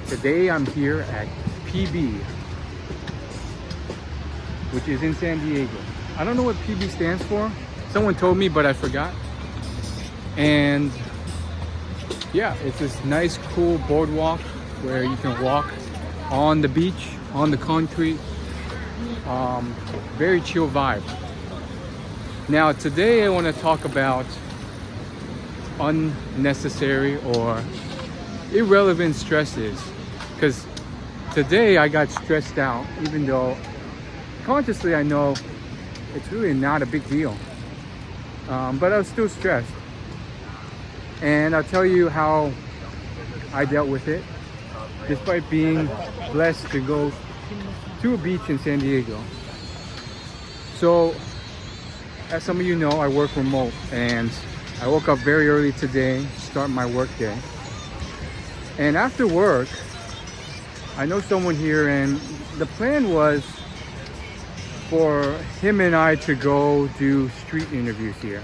Today I'm here at PB, which is in San Diego. I don't know what PB stands for. Someone told me, but I forgot. And yeah, it's this nice, cool boardwalk where you can walk on the beach, on the concrete. Very chill vibe. Now today I want to talk about unnecessary or irrelevant stresses, because today I got stressed out, even though consciously I know it's really not a big deal, but I was still stressed, and I'll tell you how I dealt with it despite being blessed to go to a beach in San Diego. So as some of you know, I work remote, and I woke up very early today to start my work day. And after work, I know someone here, and the plan was for him and I to go do street interviews here.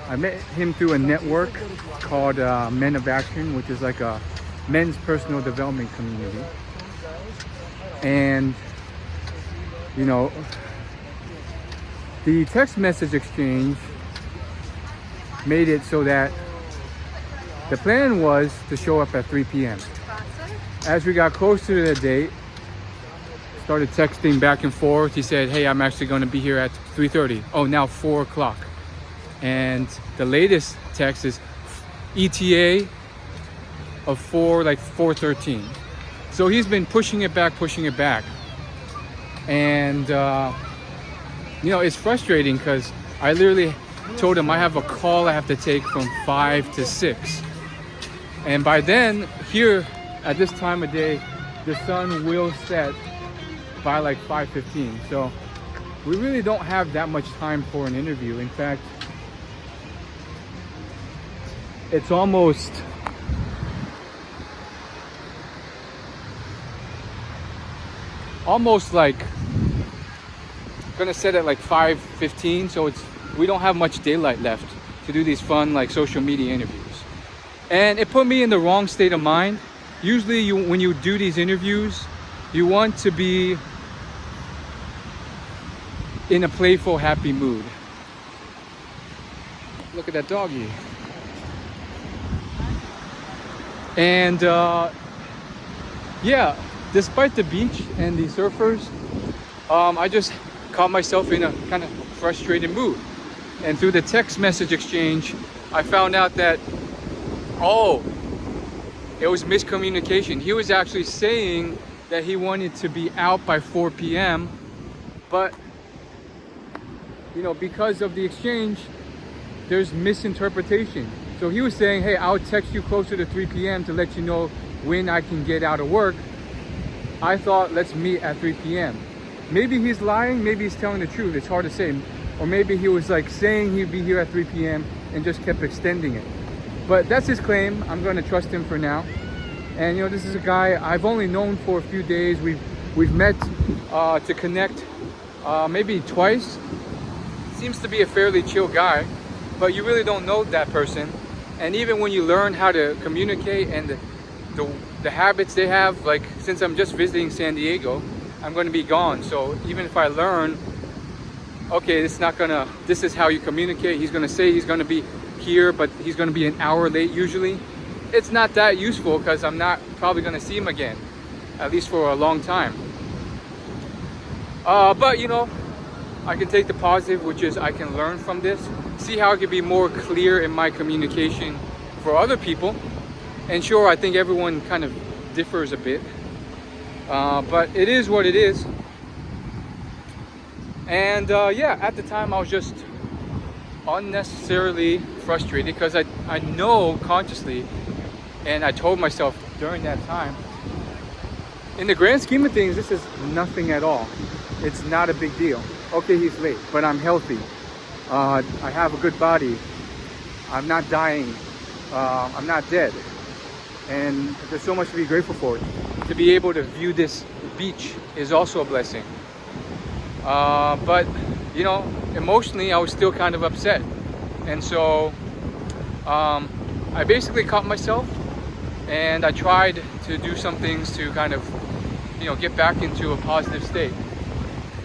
I met him through a network called Men of Action, which is like a men's personal development community. And, you know, the text message exchange made it so that the plan was to show up at 3 p.m. As we got closer to the date, started texting back and forth. He said, hey, I'm actually going to be here at 3:30. Oh, now 4 o'clock. And the latest text is ETA of 4:13. So he's been pushing it back. And, you know, it's frustrating because I literally told him I have a call I have to take from 5 to 6. And by then, here at this time of day, the sun will set by like 5:15. So we really don't have that much time for an interview. In fact, it's almost like gonna set at like 5:15. So we don't have much daylight left to do these fun like social media interviews. And it put me in the wrong state of mind. Usually when you do these interviews, you want to be in a playful, happy mood. Look at that doggy. And yeah, despite the beach and the surfers, I just caught myself in a kind of frustrated mood. And through the text message exchange, I found out that, oh, it was miscommunication. He was actually saying that he wanted to be out by 4 p.m. But, you know, because of the exchange, there's misinterpretation. So he was saying, hey, I'll text you closer to 3 p.m. to let you know when I can get out of work. I thought, let's meet at 3 p.m. Maybe he's lying, maybe he's telling the truth. It's hard to say. Or maybe he was like saying he'd be here at 3 p.m. and just kept extending it. But that's his claim. I'm going to trust him for now. And you know, this is a guy I've only known for a few days. We've met to connect maybe twice. Seems to be a fairly chill guy, but you really don't know that person. And even when you learn how to communicate and the habits they have, like since I'm just visiting San Diego, I'm going to be gone. So even if I learn, okay, this is how you communicate. He's going to say he's going to be here, but he's going to be an hour late usually. It's not that useful because I'm not probably going to see him again, at least for a long time. But you know, I can take the positive, which is I can learn from this, see how I can be more clear in my communication for other people. And sure, I think everyone kind of differs a bit, but it is what it is. And yeah, at the time I was just unnecessarily frustrated because I know consciously, and I told myself during that time, in the grand scheme of things, this is nothing at all. It's not a big deal. Okay, he's late, but I'm healthy. I have a good body. I'm not dying. I'm not dead. And there's so much to be grateful for. To be able to view this beach is also a blessing. But, you know, emotionally, I was still kind of upset. And so I basically caught myself and I tried to do some things to kind of, get back into a positive state.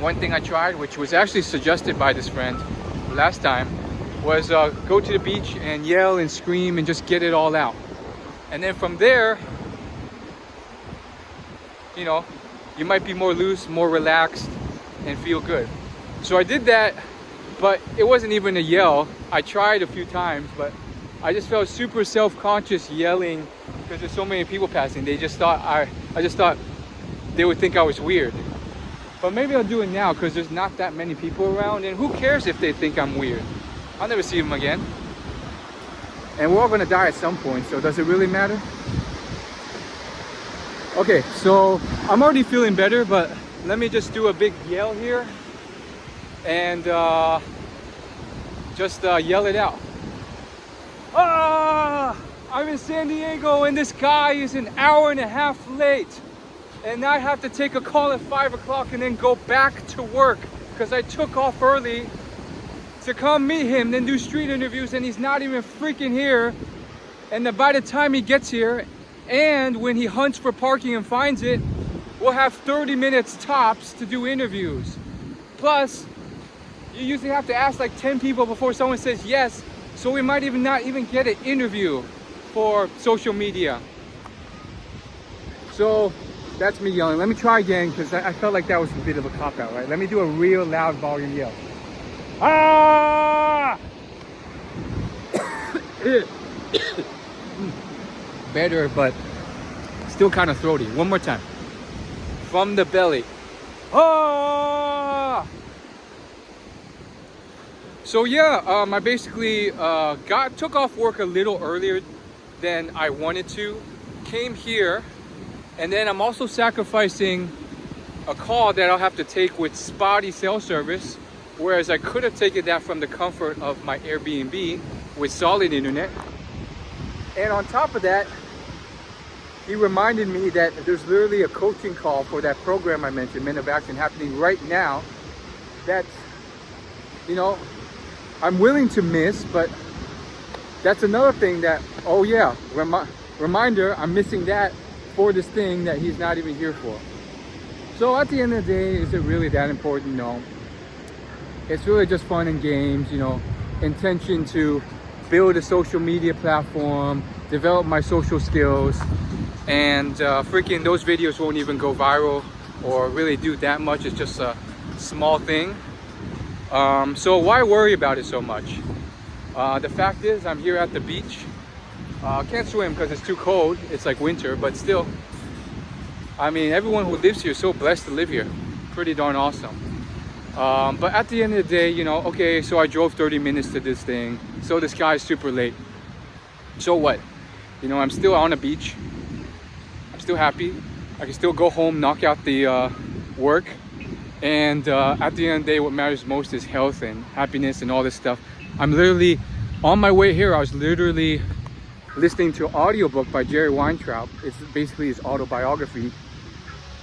One thing I tried, which was actually suggested by this friend last time, was go to the beach and yell and scream and just get it all out. And then from there, you might be more loose, more relaxed, and feel good. So I did that, but it wasn't even a yell. I tried a few times, but I just felt super self-conscious yelling because there's so many people passing. They just thought I just thought they would think I was weird. But maybe I'll do it now because there's not that many people around, and who cares if they think I'm weird? I'll never see them again. And we're all gonna die at some point, so does it really matter? Okay, so I'm already feeling better, but let me just do a big yell here and just yell it out. I'm in San Diego and this guy is an hour and a half late, and I have to take a call at 5 o'clock and then go back to work because I took off early to come meet him, then do street interviews, and he's not even freaking here. And then by the time he gets here, and when he hunts for parking and finds it, we'll have 30 minutes tops to do interviews. Plus, you usually have to ask like 10 people before someone says yes, so we might even not even get an interview for social media. So that's me yelling. Let me try again because I felt like that was a bit of a cop-out, right? Let me do a real loud volume yell. Better, but still kind of throaty. One more time. From the belly. So yeah, I basically took off work a little earlier than I wanted to. Came here, and then I'm also sacrificing a call that I'll have to take with spotty cell service, whereas I could have taken that from the comfort of my Airbnb with solid internet. And on top of that, he reminded me that there's literally a coaching call for that program I mentioned, Men of Action, happening right now that, I'm willing to miss, but that's another thing that, oh yeah, reminder, I'm missing that for this thing that he's not even here for. So at the end of the day, is it really that important? No. It's really just fun and games, intention to build a social media platform, develop my social skills, and freaking those videos won't even go viral or really do that much. It's just a small thing. So why worry about it so much? The fact is, I'm here at the beach. Can't swim because it's too cold. It's like winter, but still, I mean, everyone who lives here is so blessed to live here. Pretty darn awesome. But at the end of the day, okay, so I drove 30 minutes to this thing. So this guy's super late. So what? I'm still on a beach. I'm still happy. I can still go home, knock out the work. And at the end of the day, what matters most is health and happiness and all this stuff. I'm literally, on my way here, I was literally listening to an audiobook by Jerry Weintraub. It's basically his autobiography.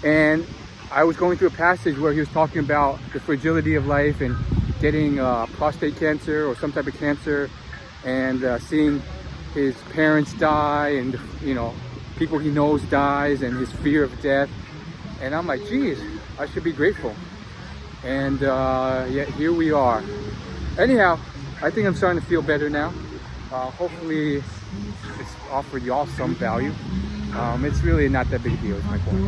And I was going through a passage where he was talking about the fragility of life and getting prostate cancer or some type of cancer, and seeing his parents die, and people he knows dies, and his fear of death. And I'm like, geez, I should be grateful. And yet here we are. Anyhow, I think I'm starting to feel better now. Hopefully it's offered y'all some value. It's really not that big a deal, is my point.